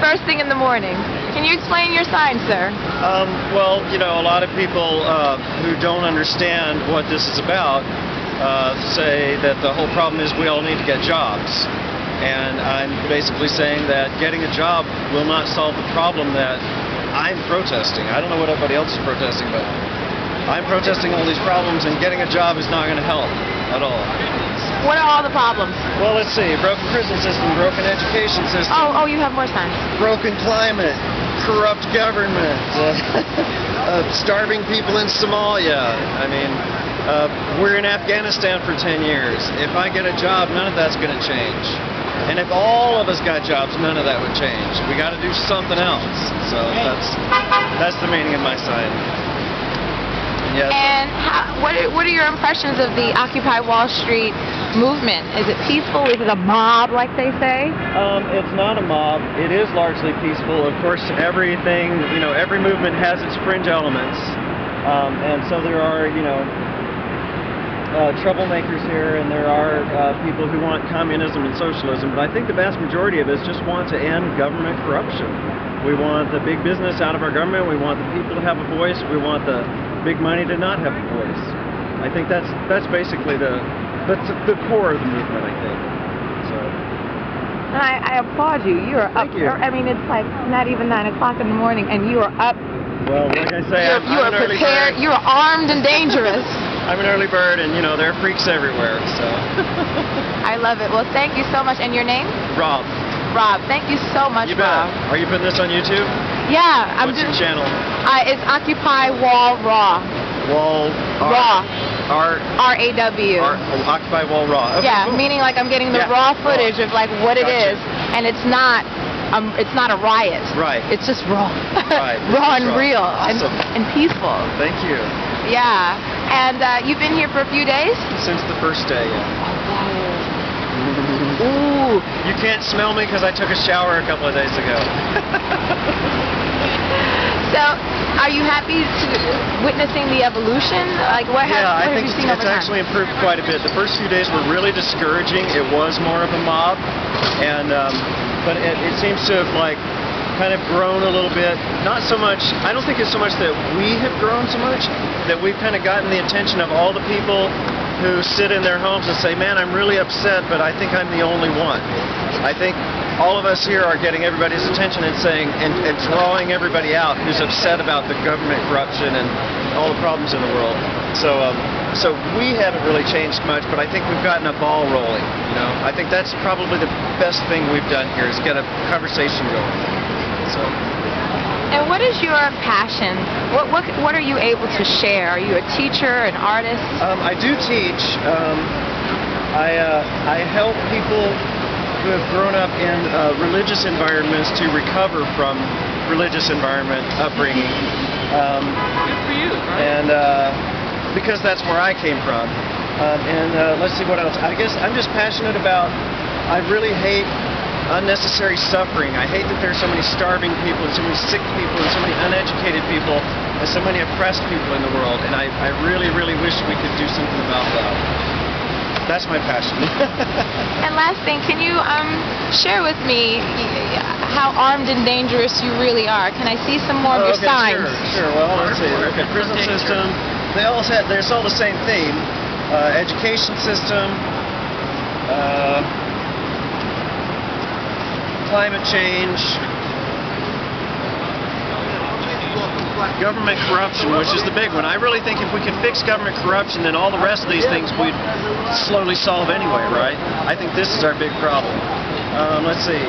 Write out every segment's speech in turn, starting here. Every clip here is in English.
first thing in the morning. Can you explain your sign, sir? Well, you know, a lot of people who don't understand what this is about say that the whole problem is we all need to get jobs. And I'm basically saying that getting a job will not solve the problem that I'm protesting. I don't know what everybody else is protesting, but I'm protesting all these problems, and getting a job is not going to help at all. What are all the problems? Well, let's see. Broken prison system, broken education system. Oh, you have more signs. Broken climate, corrupt government, starving people in Somalia. I mean, we're in Afghanistan for 10 years. If I get a job, none of that's going to change. And if all of us got jobs, none of that would change. We got to do something else. So that's the meaning of my sign. Yes. And what are your impressions of the Occupy Wall Street movement? Is it peaceful? Is it a mob, like they say? It's not a mob. It is largely peaceful. Of course, everything, you know, every movement has its fringe elements, and so there are, you know, troublemakers here, and there are people who want communism and socialism. But I think the vast majority of us just want to end government corruption. We want the big business out of our government. We want the people to have a voice. We want the big money to not have a voice. I think that's basically the core of the movement, I think. So. And I applaud you. You are up. I mean, it's like not even 9 o'clock in the morning, and you are up. Well, like I say, you are prepared. You are armed and dangerous. I'm an early bird, and you know there are freaks everywhere. So. I love it. Well, thank you so much. And your name? Rob. Rob, thank you so much, you bet. Rob. Are you putting this on YouTube? Yeah. What's your channel? It's Occupy Wall Raw. Wall Raw. R-A-W. Occupy Wall Raw. Okay, yeah, cool. Meaning like I'm getting the raw footage of like what it is, and it's not a riot. Right. It's just raw. Right. Raw and real. Awesome. And peaceful. Thank you. Yeah. And you've been here for a few days? Since the first day, yeah. Ooh. You can't smell me because I took a shower a couple of days ago. So, are you happy witnessing the evolution? Like, what have you seen over time? I think it's actually improved quite a bit. The first few days were really discouraging. It was more of a mob, and but it seems to have like kind of grown a little bit. Not so much. I don't think it's so much that we have grown so much, that we've kind of gotten the attention of all the people who sit in their homes and say, man, I'm really upset, but I think I'm the only one. I think all of us here are getting everybody's attention and saying, and drawing everybody out who's upset about the government corruption and all the problems in the world. So we haven't really changed much, but I think we've gotten a ball rolling. You know, I think that's probably the best thing we've done here is get a conversation going. So. And what is your passion? What are you able to share? Are you a teacher, an artist? I do teach. I help people who have grown up in religious environments to recover from religious upbringing. Good for you. Right? And because that's where I came from. Let's see what else. I guess I'm just passionate about. I really hate unnecessary suffering. I hate that there's so many starving people, and so many sick people, and so many uneducated people, and so many oppressed people in the world. And I really, really wish we could do something about that. That's my passion. And last thing, can you share with me how armed and dangerous you really are? Can I see some more of your signs? Sure. Well, let's see. Okay, prison system. There's all the same theme. Education system. Climate change, government corruption, which is the big one. I really think if we could fix government corruption, then all the rest of these things we'd slowly solve anyway, right? I think this is our big problem. Let's see.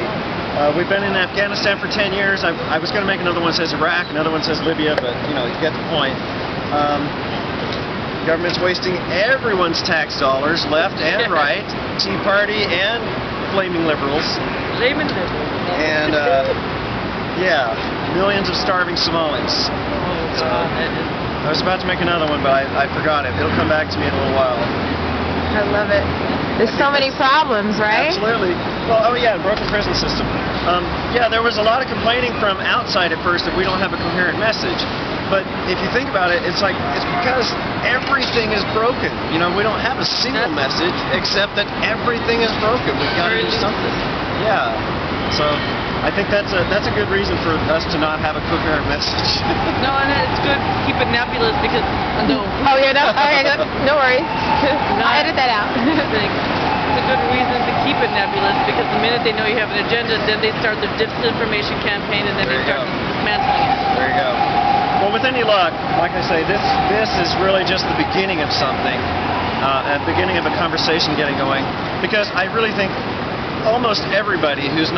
We've been in Afghanistan for 10 years. I was going to make another one that says Iraq, another one says Libya, but you know, you get the point. Government's wasting everyone's tax dollars, left and right, Tea Party and flaming liberals. And yeah, millions of starving Somalis. I was about to make another one, but I forgot it. It'll come back to me in a little while. I love it. There's so many problems, right? Absolutely. Well, broken prison system. Yeah, there was a lot of complaining from outside at first that we don't have a coherent message. But if you think about it, it's because everything is broken. You know, we don't have a single message except that everything is broken. We've got to do something. Yeah. So I think that's a good reason for us to not have a coherent message. No, and it's good to keep it nebulous because no. Oh, yeah, no, okay, no worries. I'll edit that out. It's a good reason to keep it nebulous because the minute they know you have an agenda, then they start their disinformation campaign and then they start dismantling it. There you go. Well, with any luck, like I say, this is really just the beginning of something, a beginning of a conversation getting going, because I really think almost everybody who's